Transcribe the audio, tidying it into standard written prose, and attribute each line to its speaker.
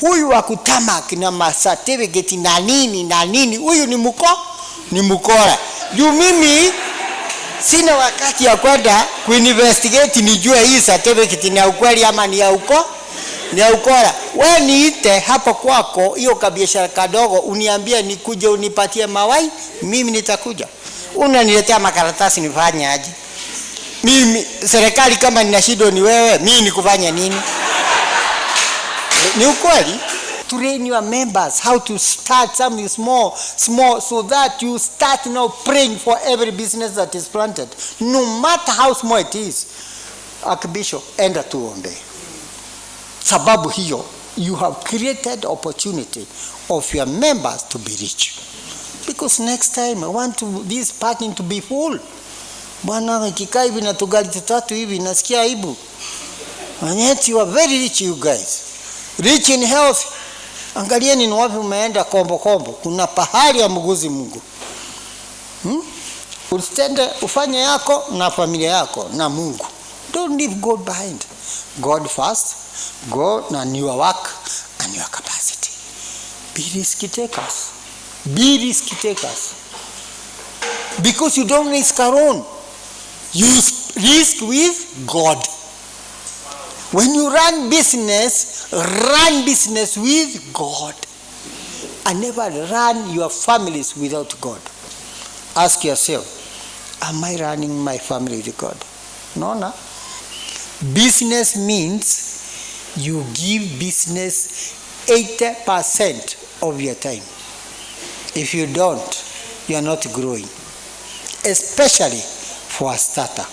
Speaker 1: Huyu wa kutamak na certificate na nini, huyu ni mkora. Juu mimi sina wakati ya kwenda kuinvestigate nijue hii certificate ni ya ukweli ama ni ya ukora. Wewe niite hapo kwako hiyo kabiashara kadogo, uniambie nikuje unipatie mawai, mimi nitakuja. Unaniletea makaratasi nifanye aje? Mimi serikali kama nina shida ni wewe, mimi nikufanya nini? Ni ukweli. Train your members how to start something small so that you start now praying for every business that is planted, no matter how small it is. Archbishop, enda tuombe. Sababu hiyo, you have created opportunity of your members to be rich. Because next time I want this parking to be full. Bwana kikaa hivi na tugali tutatu hivi nasikia aibu. And yet you are very rich, you guys. Rich in health. Angalieni ni wapi umeenda kombo. Kuna pahali ya mguzi Mungu. Usitende ufanye yako na familia yako na Mungu. Don't leave God behind. God first. God and your work and your capacity. Be risk takers. Be risk takers. Because you don't risk alone. You risk with God. When you run business with God. And never run your families without God. Ask yourself, am I running my family with God? No. Business means you give business 80% of your time. If you don't, you are not growing. Especially for a starter.